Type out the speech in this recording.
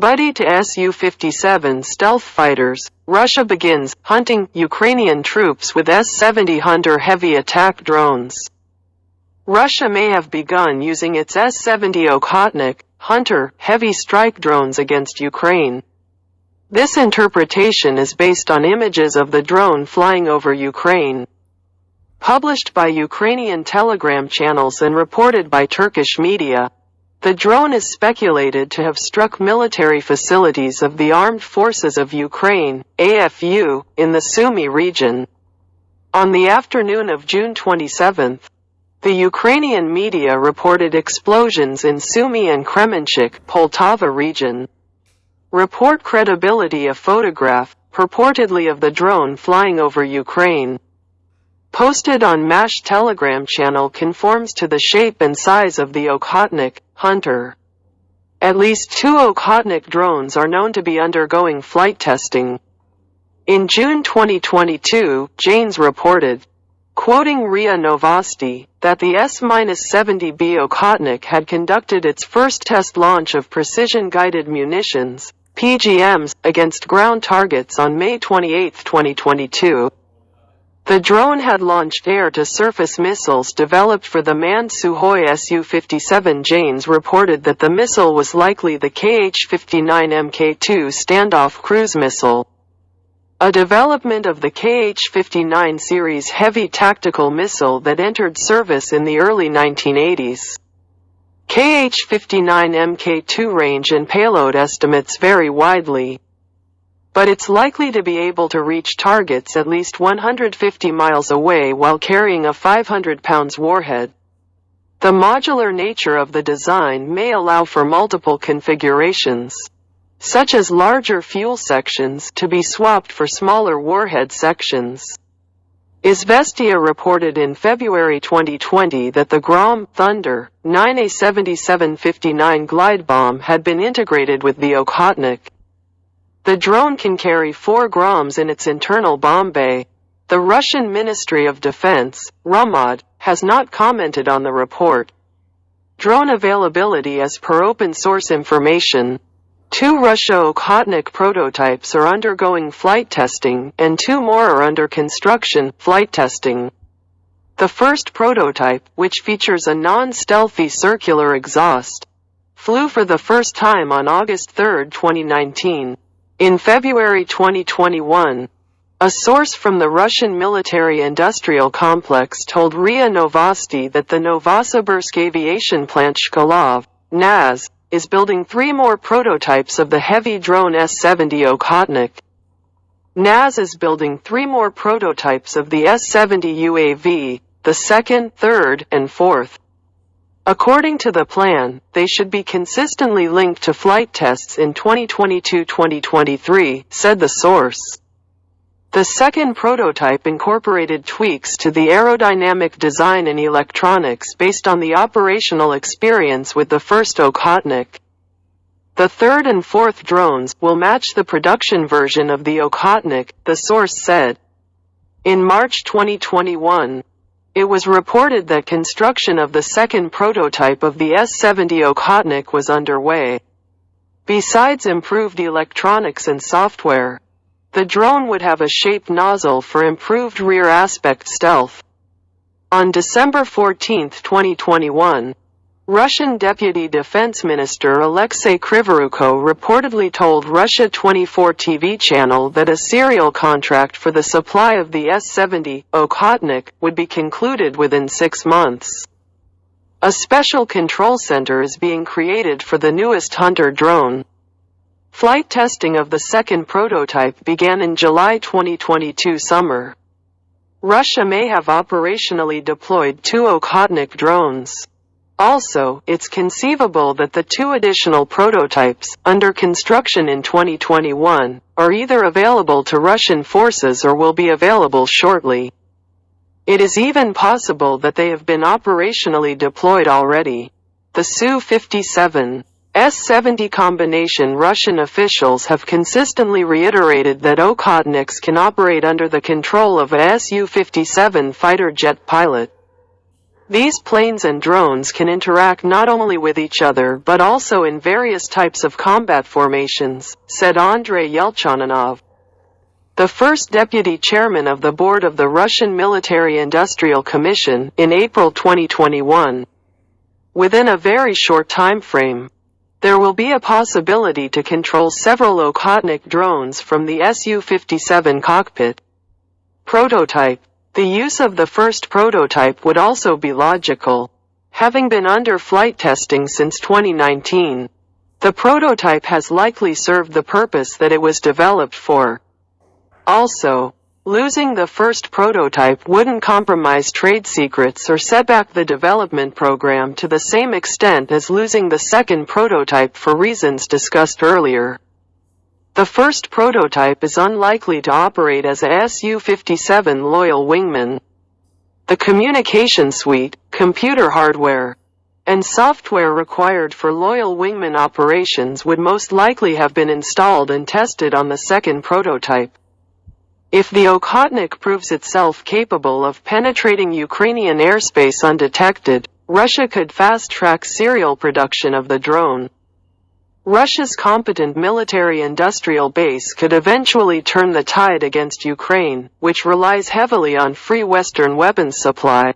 Buddy to Su-57 stealth fighters, Russia begins hunting Ukrainian troops with S-70 Hunter heavy attack drones. Russia may have begun using its S-70 Okhotnik Hunter heavy strike drones against Ukraine. This interpretation is based on images of the drone flying over Ukraine, published by Ukrainian Telegram channels and reported by Turkish media. The drone is speculated to have struck military facilities of the Armed Forces of Ukraine, AFU, in the Sumy region. On the afternoon of June 27, the Ukrainian media reported explosions in Sumy and Kremenchuk, Poltava region. Report credibility. A photograph, purportedly of the drone flying over Ukraine, posted on MASH Telegram channel, conforms to the shape and size of the Okhotnik Hunter. At least 2 Okhotnik drones are known to be undergoing flight testing. In June 2022, Janes reported, quoting RIA Novosti, that the S-70B Okhotnik had conducted its first test launch of precision-guided munitions, PGMs, against ground targets on May 28, 2022. The drone had launched air-to-surface missiles developed for the manned Sukhoi Su-57. Janes reported that the missile was likely the Kh-59 Mk2 standoff cruise missile, a development of the Kh-59 series heavy tactical missile that entered service in the early 1980s. Kh-59 Mk2 range and payload estimates vary widely, but it's likely to be able to reach targets at least 150 miles away while carrying a 500 pounds warhead. The modular nature of the design may allow for multiple configurations, such as larger fuel sections to be swapped for smaller warhead sections. Izvestia reported in February 2020 that the Grom Thunder 9A7759 glide bomb had been integrated with the Okhotnik. The drone can carry 4 Groms in its internal bomb bay. The Russian Ministry of Defense, Rumad, has not commented on the report. Drone availability. As per open source information, 2 Russia Okhotnik prototypes are undergoing flight testing, and 2 more are under construction, flight testing. The first prototype, which features a non-stealthy circular exhaust, flew for the first time on August 3, 2019. In February 2021, a source from the Russian military-industrial complex told RIA Novosti that the Novosibirsk aviation plant Shkolov, NAZ, is building 3 more prototypes of the heavy drone S-70 Okhotnik. NAZ is building 3 more prototypes of the S-70 UAV, the 2nd, 3rd, and 4th. According to the plan, they should be consistently linked to flight tests in 2022-2023, said the source. The second prototype incorporated tweaks to the aerodynamic design and electronics based on the operational experience with the first Okhotnik. The 3rd and 4th drones will match the production version of the Okhotnik, the source said. In March 2021, it was reported that construction of the second prototype of the S-70 Okhotnik was underway. Besides improved electronics and software, the drone would have a shaped nozzle for improved rear aspect stealth. On December 14, 2021, Russian Deputy Defense Minister Alexei Krivoruko reportedly told Russia 24 TV channel that a serial contract for the supply of the S-70 Okhotnik would be concluded within 6 months. A special control center is being created for the newest Hunter drone. Flight testing of the second prototype began in July 2022 summer. Russia may have operationally deployed 2 Okhotnik drones. Also, it's conceivable that the 2 additional prototypes, under construction in 2021, are either available to Russian forces or will be available shortly. It is even possible that they have been operationally deployed already. The Su-57 S-70 combination. Russian officials have consistently reiterated that Okhotniks can operate under the control of a Su-57 fighter jet pilot. These planes and drones can interact not only with each other but also in various types of combat formations, said Andrei Yelchananov, the first deputy chairman of the board of the Russian Military Industrial Commission, in April 2021. Within a very short time frame, there will be a possibility to control several Okhotnik drones from the Su-57 cockpit. Prototype. The use of the first prototype would also be logical. Having been under flight testing since 2019, the prototype has likely served the purpose that it was developed for. Also, losing the first prototype wouldn't compromise trade secrets or set back the development program to the same extent as losing the second prototype for reasons discussed earlier. The first prototype is unlikely to operate as a Su-57 loyal wingman. The communication suite, computer hardware, and software required for loyal wingman operations would most likely have been installed and tested on the second prototype. If the Okhotnik proves itself capable of penetrating Ukrainian airspace undetected, Russia could fast-track serial production of the drone. Russia's competent military-industrial base could eventually turn the tide against Ukraine, which relies heavily on free Western weapons supply.